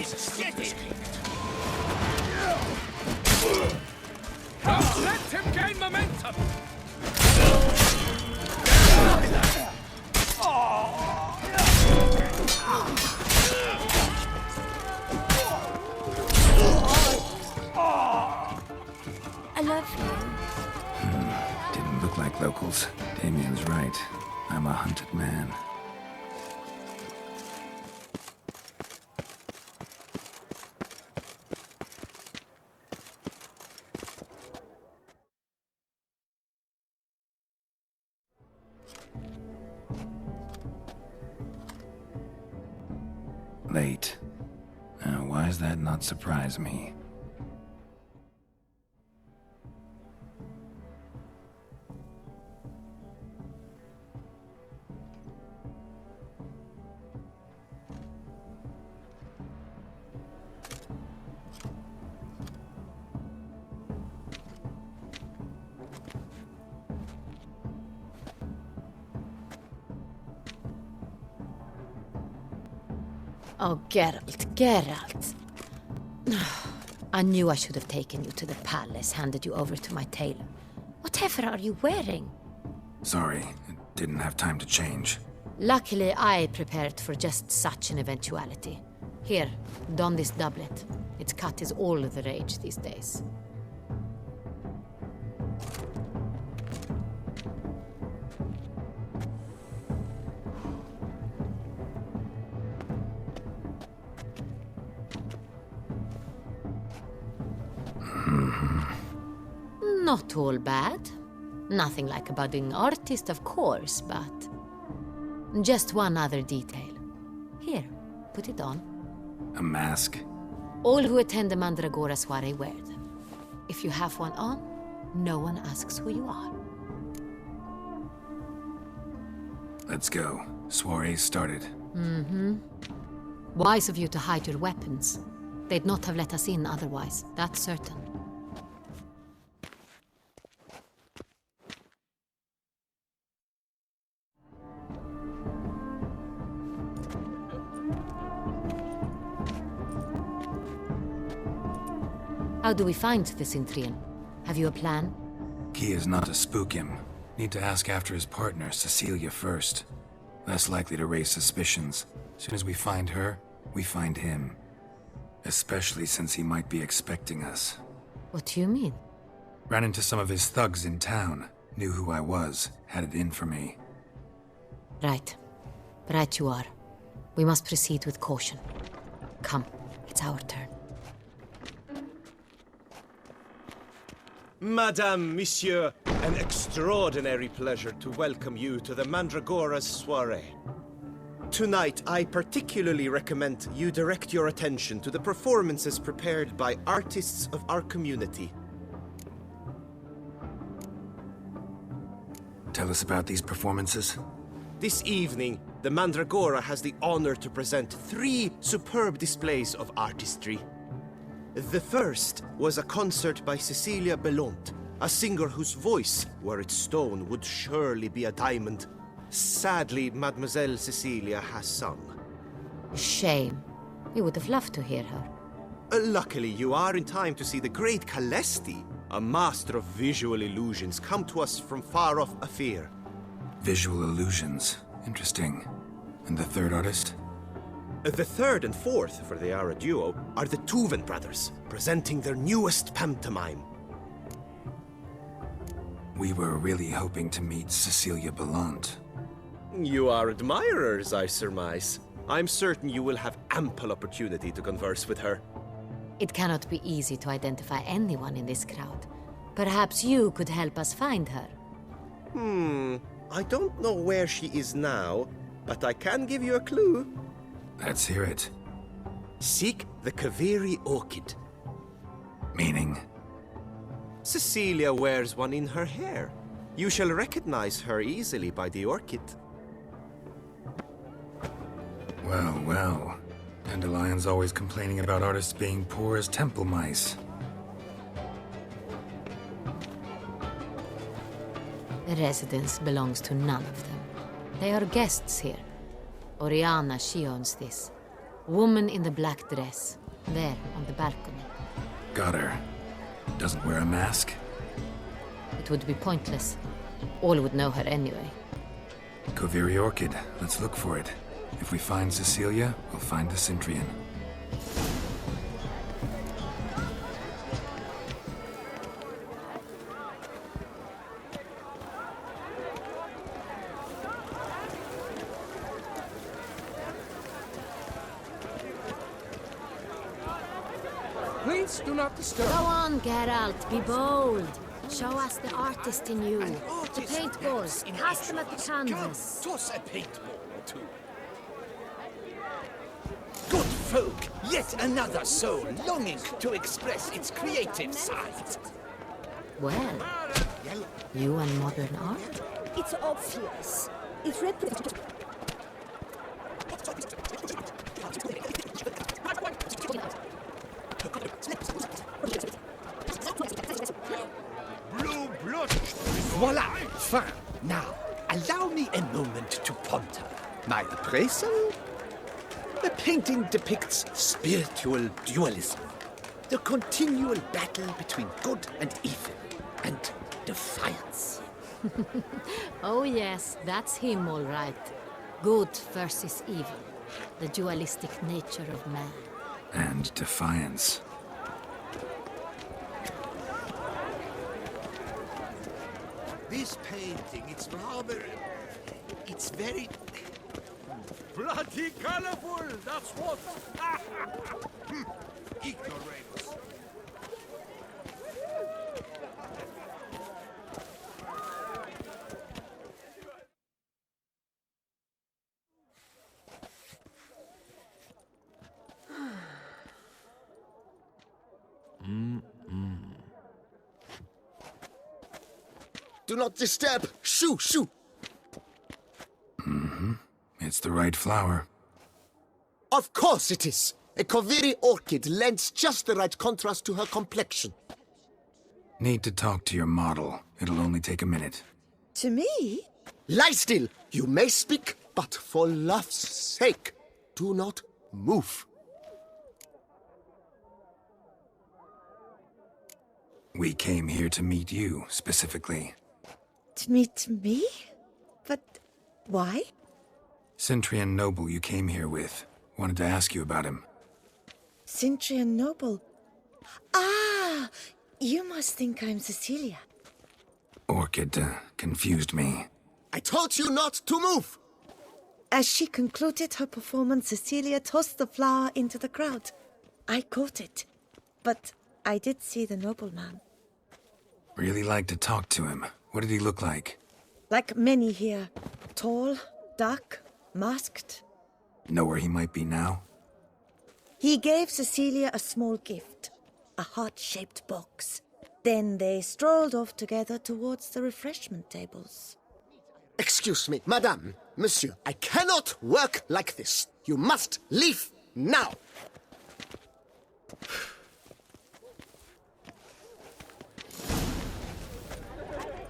Jesus, get it! Let him gain momentum! I love you. Didn't look like locals. Damien's right. I'm a hunted man. Late. Why does that not surprise me? Oh, Geralt. I knew I should have taken you to the palace, handed you over to my tailor. Whatever are you wearing? Sorry, didn't have time to change. Luckily, I prepared for just such an eventuality. Here, don this doublet. Its cut is all the rage these days. Not all bad. Nothing like a budding artist, of course, but... just one other detail. Here, put it on. A mask? All who attend the Mandragora soiree wear them. If you have one on, no one asks who you are. Let's go. Soiree's started. Wise of you to hide your weapons. They'd not have let us in otherwise, that's certain. How do we find the Cintrian? Have you a plan? Key is not to spook him. Need to ask after his partner, Sesillia, first. Less likely to raise suspicions. Soon as we find her, we find him. Especially since he might be expecting us. What do you mean? Ran into some of his thugs in town. Knew who I was. Had it in for me. Right. Right you are. We must proceed with caution. Come, it's our turn. Madame, Monsieur, an extraordinary pleasure to welcome you to the Mandragora's soiree. Tonight, I particularly recommend you direct your attention to the performances prepared by artists of our community. Tell us about these performances. This evening, the Mandragora has the honor to present 3 superb displays of artistry. The first was a concert by Cecilia Belont, a singer whose voice, were it stone, would surely be a diamond. Sadly, Mademoiselle Cecilia has sung. Shame. We would have loved to hear her. Luckily, you are in time to see the great Calesti, a master of visual illusions, come to us from far off Afir. Visual illusions. Interesting. And the third artist? The third and fourth, for they are a duo, are the Tuven brothers, presenting their newest pantomime. We were really hoping to meet Cecilia Belont. You are admirers, I surmise. I'm certain you will have ample opportunity to converse with her. It cannot be easy to identify anyone in this crowd. Perhaps you could help us find her. I don't know where she is now, but I can give you a clue. Let's hear it. Seek the Kaveri orchid. Meaning? Cecilia wears one in her hair. You shall recognize her easily by the orchid. Well, well. Dandelion's always complaining about artists being poor as temple mice. The residence belongs to none of them. They are guests here. Oriana, she owns this. Woman in the black dress. There, on the balcony. Got her. Doesn't wear a mask? It would be pointless. All would know her anyway. Koviri Orchid. Let's look for it. If we find Cecilia, we'll find the Centrian. Please do not disturb. Go on, Geralt, be bold. Show us the artist in you. The paintballs, cast them at the canvas. Toss a paintball or two. Good folk, yet another soul longing to express its creative side. Well, you and modern art? It's obvious. It represents... Blue blood. Voila, fin. Now, allow me a moment to ponder. My appraisal? The painting depicts spiritual dualism, the continual battle between good and evil, and defiance. Oh yes, that's him all right. Good versus evil. The dualistic nature of man. And defiance. This painting, it's rather... It's very... Bloody colorful, that's what. ignoramus. Do not disturb! Shoo, shoo! It's the right flower. Of course it is! A Koviri orchid lends just the right contrast to her complexion. Need to talk to your model. It'll only take a minute. To me? Lie still! You may speak, but for love's sake, do not move. We came here to meet you, specifically. To meet me? But why? Centrian noble you came here with. Wanted to ask you about him. Centrian noble. Ah! You must think I'm Cecilia. Orchid confused me. I told you not to move! As she concluded her performance, Cecilia tossed the flower into the crowd. I caught it. But I did see the nobleman. Really like to talk to him. What did he look like? Like many here. Tall, dark, masked. Know where he might be now? He gave Cecilia a small gift. A heart-shaped box. Then they strolled off together towards the refreshment tables. Excuse me, madame, monsieur, I cannot work like this. You must leave now.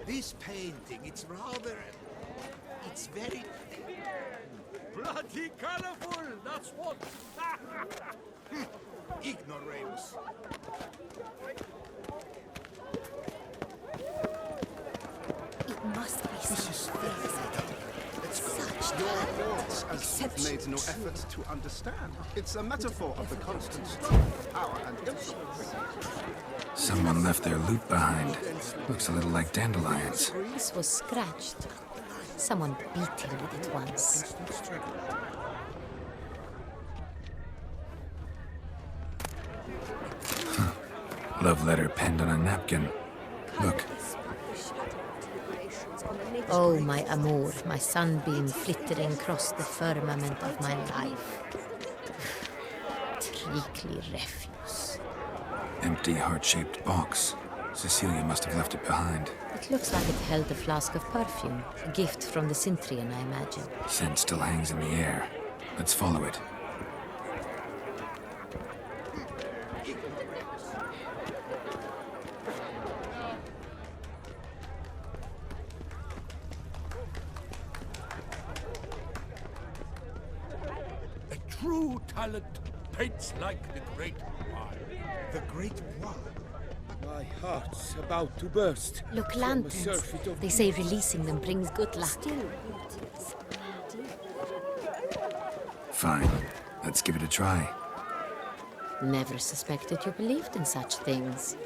This painting, it's rather... It's very... Bloody colorful, that's what. ignoramus. It must be such As if made no effort to understand. It's a metaphor of the constant struggle, power and influence. Someone left their loot behind. Looks a little like dandelions. This was scratched. Someone beat him with it once. Love letter penned on a napkin. Look, Oh, my amour, my sunbeam flittering across the firmament of my life. Treacly refuse. empty heart-shaped box. Cecilia must have left it behind. It looks like it held a flask of perfume. A gift from the Centrian, I imagine. Scent still hangs in the air. Let's follow it. A true talent paints like the great wine. The Great One. My heart's about to burst. Look, from a lanterns. surfeit of They say releasing them brings good luck. Fine. Let's give it a try. Never suspected you believed in such things.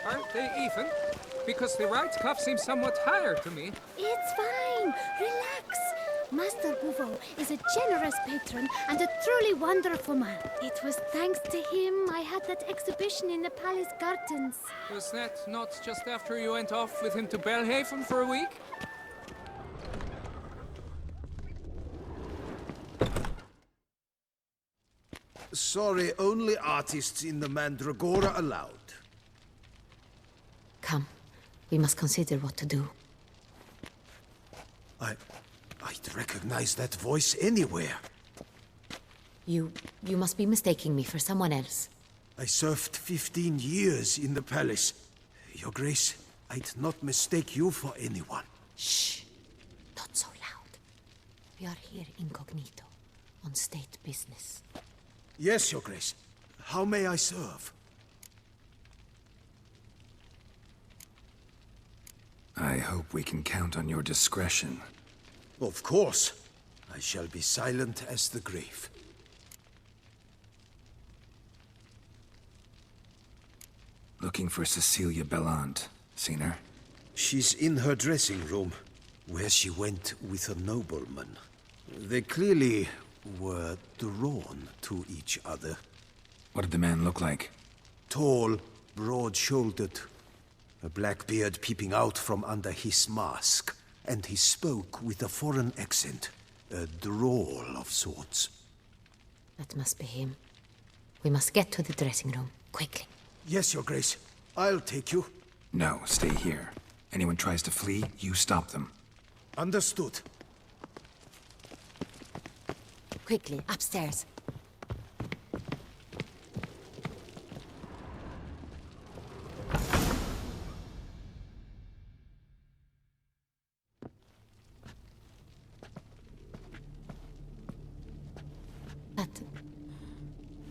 Aren't they even? Because the right cuff seems somewhat higher to me. It's fine. Relax. Master Bouveau is a generous patron and a truly wonderful man. It was thanks to him I had that exhibition in the palace gardens. Was that not just after you went off with him to Belhaven for a week? Sorry, only artists in the Mandragora allowed. Come, we must consider what to do. I'd recognize that voice anywhere. You must be mistaking me for someone else. I served 15 years in the palace. Your Grace, I'd not mistake you for anyone. Shh! Not so loud. We are here incognito, on state business. Yes, Your Grace. How may I serve? I hope we can count on your discretion. Of course. I shall be silent as the grave. Looking for Cecilia Bellant. Seen her? She's in her dressing room, where she went with a nobleman. They clearly were drawn to each other. What did the man look like? Tall, broad-shouldered, a black beard peeping out from under his mask, and he spoke with a foreign accent, a drawl of sorts. That must be him. We must get to the dressing room, quickly. Yes, Your Grace. I'll take you. No, stay here. Anyone tries to flee, you stop them. Understood. Quickly, upstairs.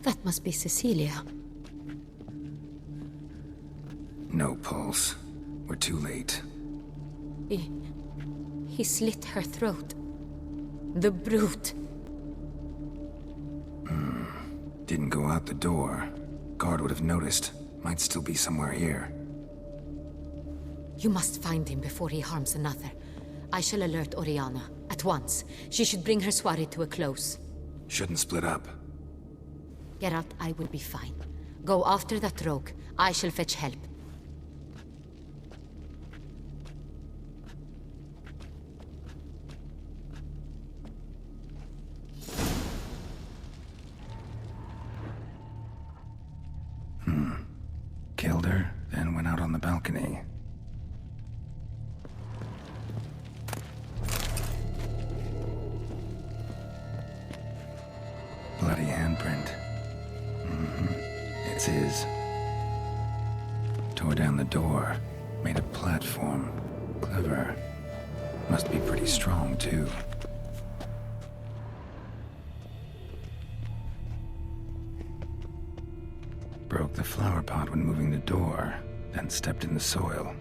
That must be Cecilia. No pulse. We're too late. He slit her throat. The brute. Didn't go out the door. Guard would have noticed. Might still be somewhere here. You must find him before he harms another. I shall alert Oriana. At once. She should bring her soirée to a close. Shouldn't split up. Geralt, I will be fine. Go after that rogue. I shall fetch help. Killed her, then went out on the balcony. Bloody handprint. It's his. Tore down the door. Made a platform. Clever. Must be pretty strong, too. Broke the flower pot when moving the door, then stepped in the soil.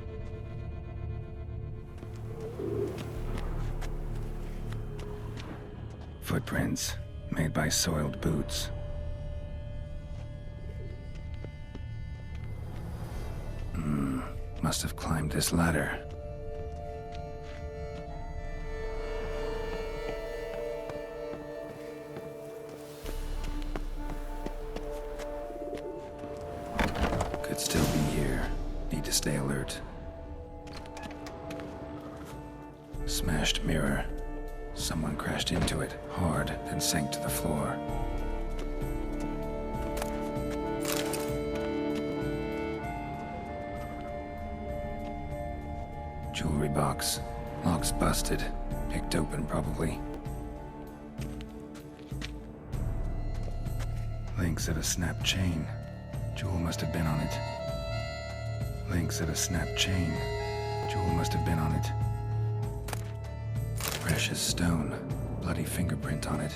Footprints, made by soiled boots. Must have climbed this ladder. Could still be here. Need to stay alert. Smashed mirror. Someone crashed into it, hard, then sank to the floor. Jewelry box. Lock's busted. Picked open, probably. Links of a snapped chain. Jewel must have been on it. Links of a snapped chain. Jewel must have been on it. Precious stone. Bloody fingerprint on it.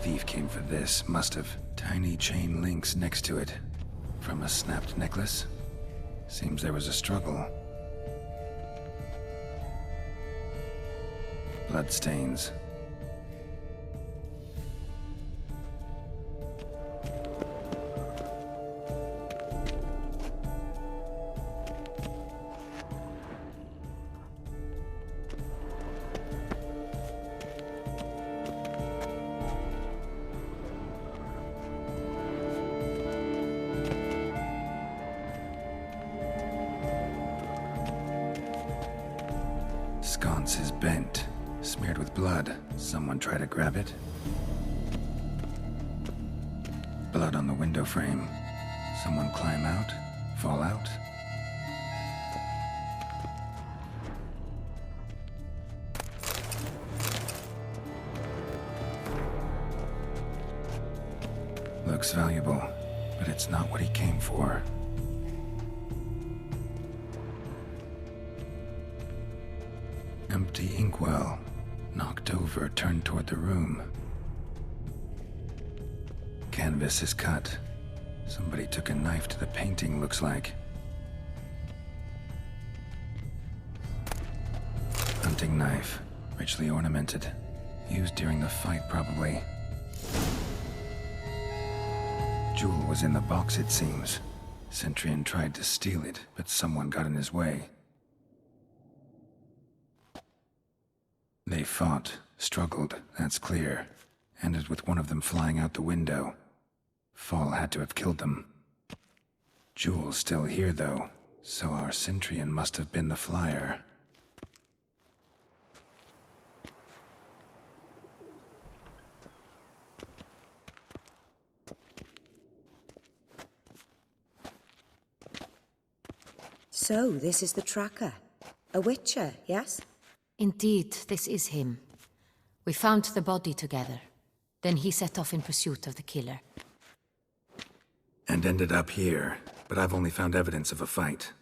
Thief came for this, must have. Tiny chain links next to it. From a snapped necklace? Seems there was a struggle. Bloodstains. Sconce is bent, smeared with blood. Someone try to grab it? Blood on the window frame. Someone climb out? Fall out? Looks valuable, but it's not what he came for. Empty inkwell. Knocked over, turned toward the room. Canvas is cut. Somebody took a knife to the painting, looks like. Hunting knife. Richly ornamented. Used during the fight, probably. Jewel was in the box, it seems. Centurion tried to steal it, but someone got in his way. They fought, struggled, that's clear. Ended with one of them flying out the window. Fall had to have killed them. Jewel's still here, though, so our Centurion must have been the flyer. So, this is the tracker. A witcher, yes? Indeed, this is him. We found the body together. Then he set off in pursuit of the killer. And ended up here, but I've only found evidence of a fight.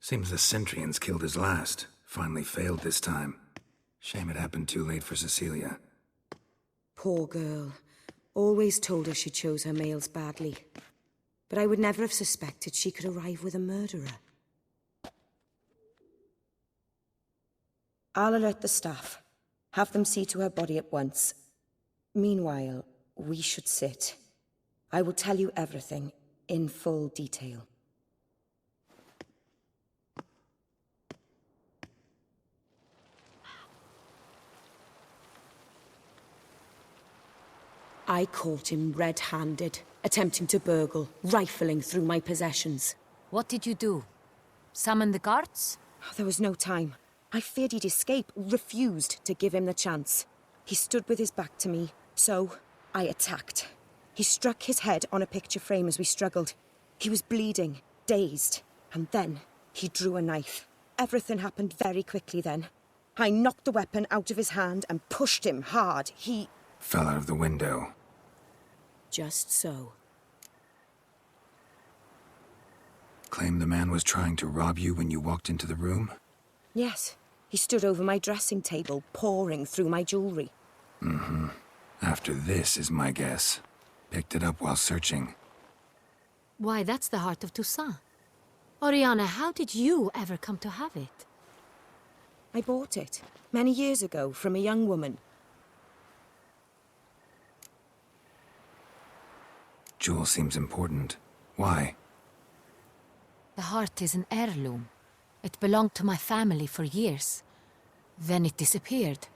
Seems the Centurions killed his last. Finally failed this time. Shame it happened too late for Cecilia. Poor girl. Always told her she chose her males badly. But I would never have suspected she could arrive with a murderer. I'll alert the staff. Have them see to her body at once. Meanwhile, we should sit. I will tell you everything, in full detail. I caught him red-handed, attempting to burgle, rifling through my possessions. What did you do? Summon the guards? There was no time. I feared he'd escape, refused to give him the chance. He stood with his back to me, so I attacked. He struck his head on a picture frame as we struggled. He was bleeding, dazed, and then he drew a knife. Everything happened very quickly then. I knocked the weapon out of his hand and pushed him hard. He fell out of the window. Just so. Claim the man was trying to rob you when you walked into the room? Yes. He stood over my dressing table, pouring through my jewelry. Mm-hmm. After this is my guess. Picked it up while searching. Why, that's the heart of Toussaint. Oriana, how did you ever come to have it? I bought it, many years ago, from a young woman. Jewel seems important. Why? The heart is an heirloom. It belonged to my family for years. Then it disappeared.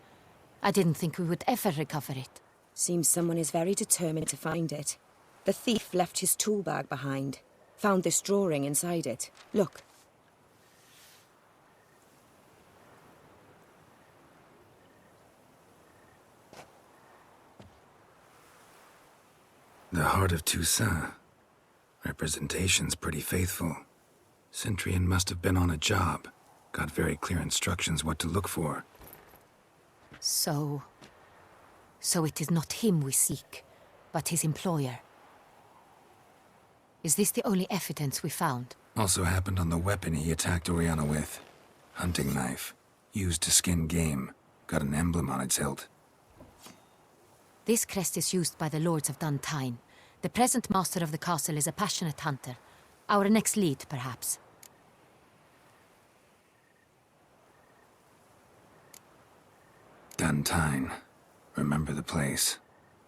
I didn't think we would ever recover it. Seems someone is very determined to find it. The thief left his tool bag behind. Found this drawing inside it. Look. the heart of Toussaint. Representation's pretty faithful. Centurion must have been on a job. Got very clear instructions what to look for. So it is not him we seek, but his employer. Is this the only evidence we found? Also happened on the weapon he attacked Oriana with. Hunting knife. Used to skin game. Got an emblem on its hilt. This crest is used by the Lords of Duntine. The present master of the castle is a passionate hunter. Our next lead, perhaps. Duntine. Remember the place.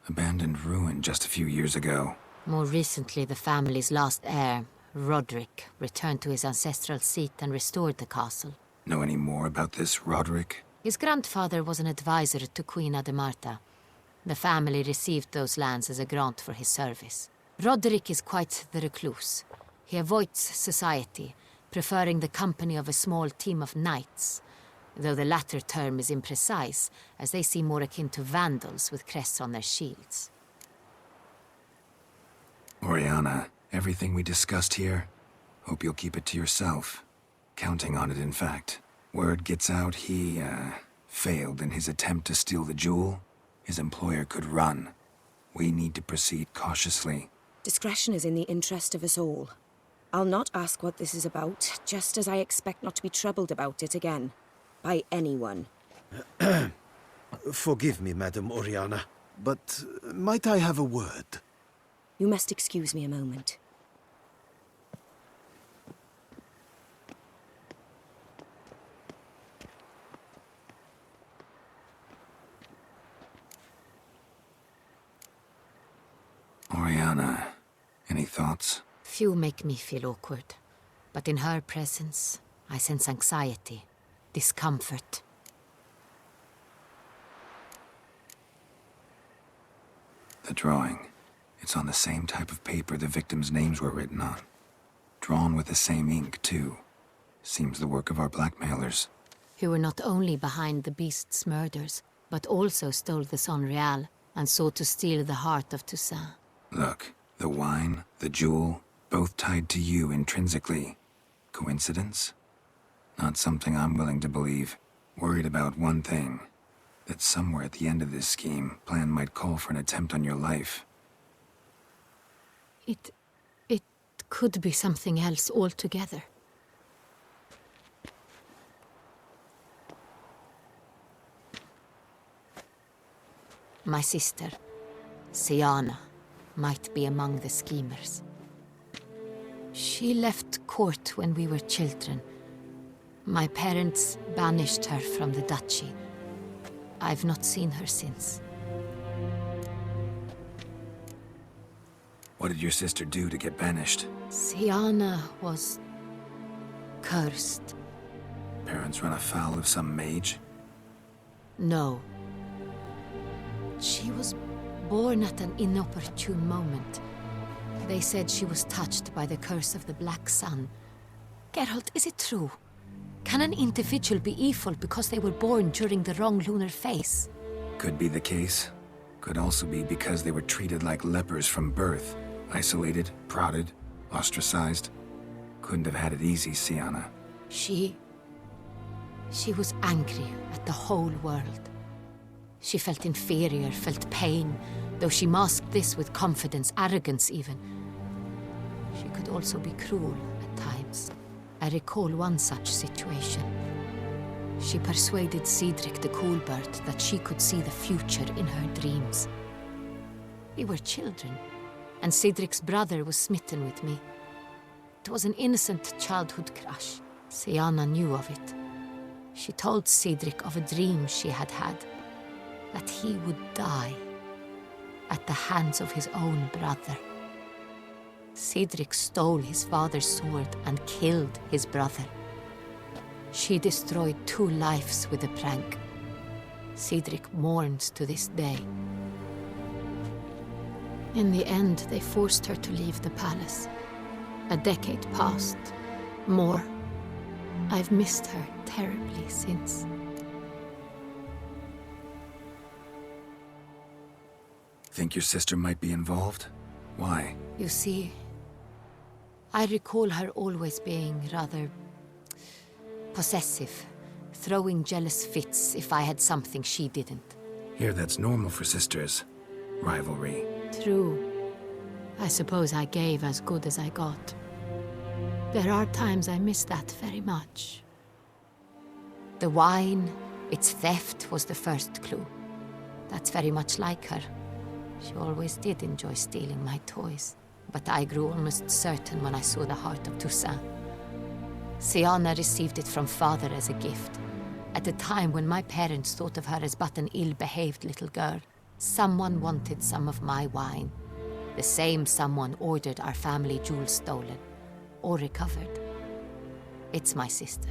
Abandoned ruin just a few years ago. More recently, the family's last heir, Roderick, returned to his ancestral seat and restored the castle. Know any more about this Roderick? His grandfather was an advisor to Queen Ademarta. The family received those lands as a grant for his service. Roderick is quite the recluse. He avoids society, preferring the company of a small team of knights, though the latter term is imprecise, as they seem more akin to vandals with crests on their shields. Oriana, everything we discussed here, hope you'll keep it to yourself. Counting on it, in fact. Word gets out he, failed in his attempt to steal the jewel. His employer could run. We need to proceed cautiously. Discretion is in the interest of us all. I'll not ask what this is about, just as I expect not to be troubled about it again. By anyone. Forgive me, Madam Oriana, but might I have a word? You must excuse me a moment. Oriana, any thoughts? Few make me feel awkward, but in her presence, I sense anxiety, discomfort. The drawing. It's on the same type of paper the victims' names were written on. Drawn with the same ink, too. Seems the work of our blackmailers. Who were not only behind the beast's murders, but also stole the Son Real and sought to steal the heart of Toussaint. Look, the wine, the jewel, both tied to you intrinsically. Coincidence? Not something I'm willing to believe. Worried about one thing. That somewhere at the end of this scheme, plan might call for an attempt on your life. It could be something else altogether. My sister, Siana, might be among the schemers. She left court when we were children. My parents banished her from the duchy. I've not seen her since. What did your sister do to get banished? Siana was cursed. Parents run afoul of some mage? No. She was born at an inopportune moment. They said she was touched by the curse of the Black Sun. Geralt, is it true? Can an individual be evil because they were born during the wrong lunar phase? Could be the case. Could also be because they were treated like lepers from birth. Isolated, prodded, ostracized. Couldn't have had it easy, Siana. She was angry at the whole world. She felt inferior, felt pain, though she masked this with confidence, arrogance even. She could also be cruel at times. I recall one such situation. She persuaded Cedric the Coolbird that she could see the future in her dreams. We were children, and Cedric's brother was smitten with me. It was an innocent childhood crush. Siana knew of it. She told Cedric of a dream she had had, that he would die at the hands of his own brother. Cedric stole his father's sword and killed his brother. She destroyed 2 lives with a prank. Cedric mourns to this day. In the end, they forced her to leave the palace. A decade passed. More. I've missed her terribly since. Think your sister might be involved? Why? You see, I recall her always being rather possessive, throwing jealous fits if I had something she didn't. Here, that's normal for sisters. Rivalry. True. I suppose I gave as good as I got. There are times I miss that very much. The wine, its theft, was the first clue. That's very much like her. She always did enjoy stealing my toys. But I grew almost certain when I saw the heart of Toussaint. Siana received it from father as a gift. At a time when my parents thought of her as but an ill-behaved little girl, someone wanted some of my wine. The same someone ordered our family jewels stolen, or recovered. It's my sister.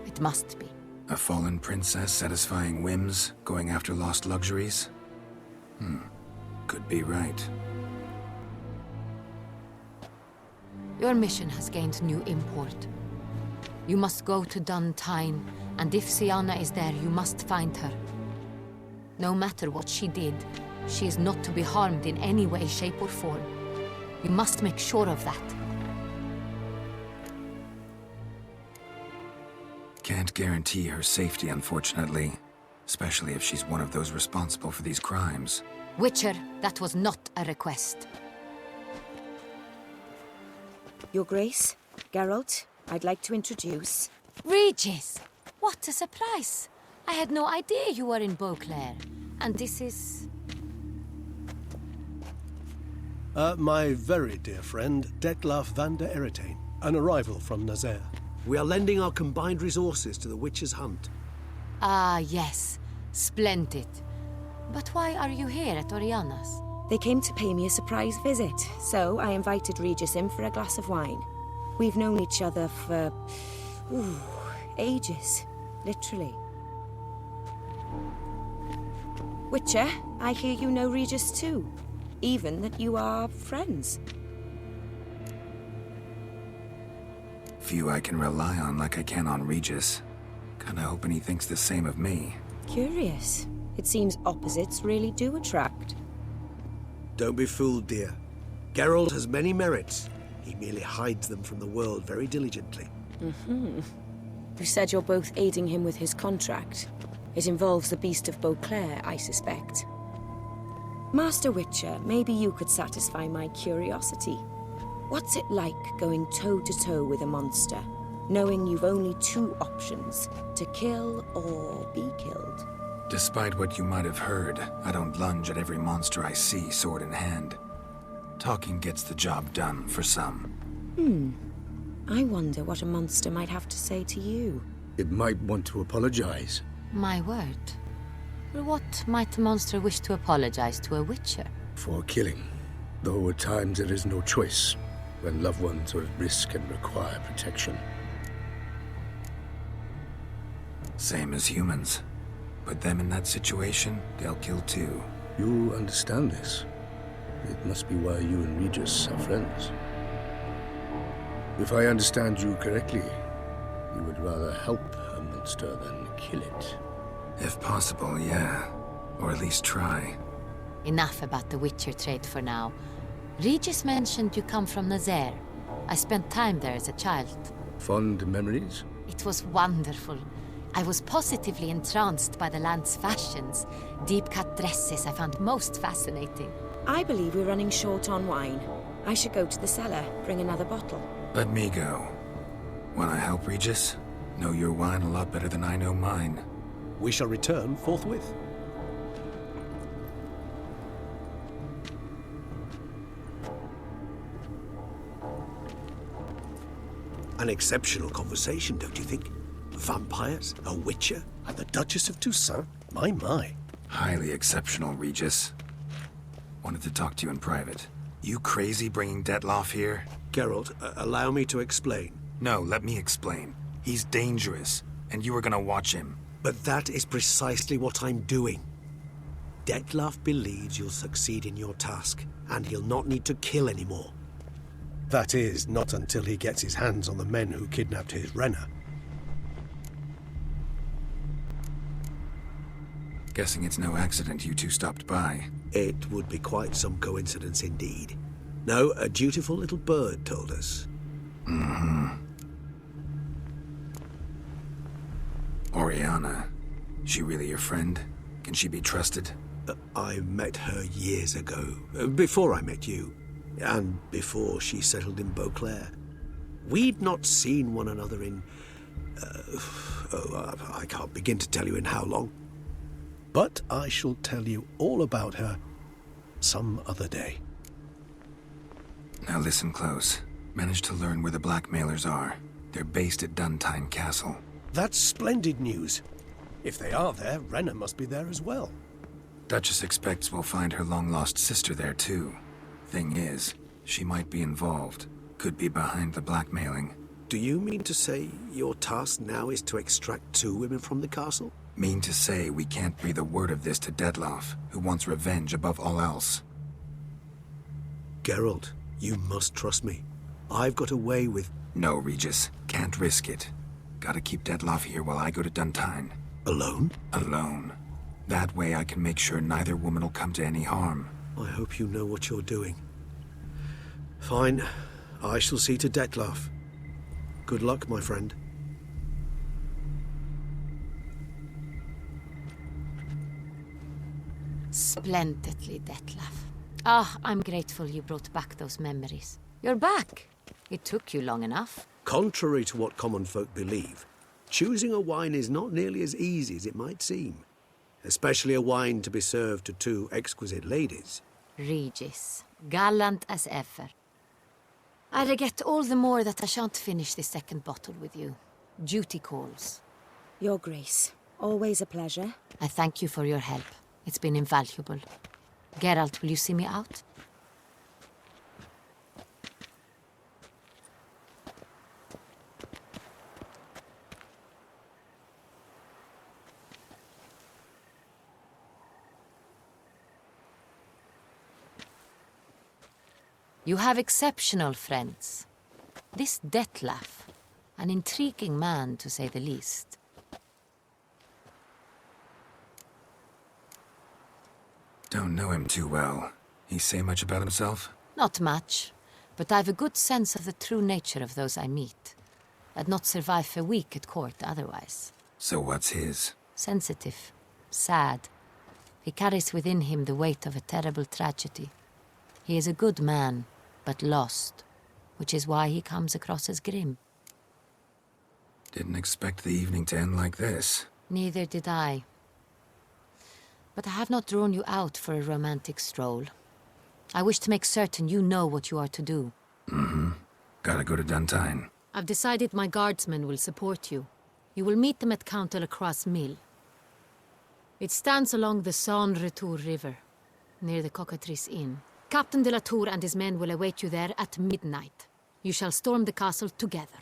It must be. A fallen princess satisfying whims, going after lost luxuries? Could be right. Your mission has gained new import. You must go to Duntine, and if Siana is there, you must find her. No matter what she did, she is not to be harmed in any way, shape, or form. You must make sure of that. Can't guarantee her safety, unfortunately. Especially if she's one of those responsible for these crimes. Witcher, that was not a request. Your Grace, Geralt, I'd like to introduce... Regis! What a surprise! I had no idea you were in Beauclair. And this is... My very dear friend, Detlaf van der Eretain, an arrival from Nazaire. We are lending our combined resources to the Witcher's hunt. Ah, yes. Splendid. But why are you here at Oriana's? They came to pay me a surprise visit, so I invited Regis in for a glass of wine. We've known each other for... ages. Literally. Witcher, I hear you know Regis too. Even that you are friends. Few I can rely on like I can on Regis. Kinda hoping he thinks the same of me. Curious. It seems opposites really do attract. Don't be fooled, dear. Geralt has many merits. He merely hides them from the world very diligently. You said you're both aiding him with his contract. It involves the Beast of Beauclair, I suspect. Master Witcher, maybe you could satisfy my curiosity. What's it like going toe-to-toe with a monster, knowing you've only two options, to kill or be killed? Despite what you might have heard, I don't lunge at every monster I see sword in hand. Talking gets the job done for some. I wonder what a monster might have to say to you. It might want to apologize. My word. What might a monster wish to apologize to a Witcher? For killing. Though at times there is no choice, when loved ones are at risk and require protection. Same as humans. Put them in that situation, they'll kill too. You understand this. It must be why you and Regis are friends. If I understand you correctly, you would rather help a monster than kill it. If possible, yeah. Or at least try. Enough about the Witcher trade for now. Regis mentioned you come from Nazaire. I spent time there as a child. Fond memories? It was wonderful. I was positively entranced by the land's fashions. Deep-cut dresses I found most fascinating. I believe we're running short on wine. I should go to the cellar, bring another bottle. Let me go. Wanna help, Regis? Know your wine a lot better than I know mine. We shall return forthwith. An exceptional conversation, don't you think? Vampires, a witcher, And the Duchess of Toussaint? My. Highly exceptional, Regis. Wanted to talk to you in private. You crazy bringing Detlaf here? Geralt, allow me to explain. No, let me explain. He's dangerous, and you were gonna watch him. But that is precisely what I'm doing. Detlaf believes you'll succeed in your task, and he'll not need to kill anymore. That is, not until he gets his hands on the men who kidnapped his Renner. Guessing it's no accident you two stopped by. It would be quite some coincidence indeed. No, a dutiful little bird told us. Oriana. She really your friend? Can she be trusted? I met her years ago, before I met you, and before she settled in Beauclair. We'd not seen one another in... I can't begin to tell you in how long. But I shall tell you all about her some other day. Now listen close. Managed to learn where the blackmailers are. They're based at Duntine Castle. That's splendid news. If they are there, Renna must be there as well. Duchess expects we'll find her long-lost sister there, too. Thing is, she might be involved. Could be behind the blackmailing. Do you mean to say your task now is to extract 2 women from the castle? Mean to say we can't breathe a word of this to Detloff, who wants revenge above all else. Geralt, you must trust me. I've got away with... No, Regis. Can't risk it. Gotta keep Detloff here while I go to Duntine. Alone? Alone. That way I can make sure neither woman will come to any harm. I hope you know what you're doing. Fine. I shall see to Detloff. Good luck, my friend. Splendidly, Detlaff. Ah, I'm grateful you brought back those memories. You're back. It took you long enough. Contrary to what common folk believe, choosing a wine is not nearly as easy as it might seem. Especially a wine to be served to 2 exquisite ladies. Regis, gallant as ever. I regret all the more that I shan't finish the second bottle with you. Duty calls. Your Grace, always a pleasure. I thank you for your help. It's been invaluable. Geralt, will you see me out? You have exceptional friends. This Detlaff, an intriguing man to say the least. Don't know him too well. He say much about himself? Not much, but I've a good sense of the true nature of those I meet. I'd not survive a week at court otherwise. So what's his? Sensitive, sad. He carries within him the weight of a terrible tragedy. He is a good man, but lost, which is why he comes across as grim. Didn't expect the evening to end like this. Neither did I. But I have not drawn you out for a romantic stroll. I wish to make certain you know what you are to do. Gotta go to Duntine. I've decided my guardsmen will support you. You will meet them at Count de la Croix's mill. It stands along the Saône-Retour River, near the Cockatrice Inn. Captain de la Tour and his men will await you there at midnight. You shall storm the castle together.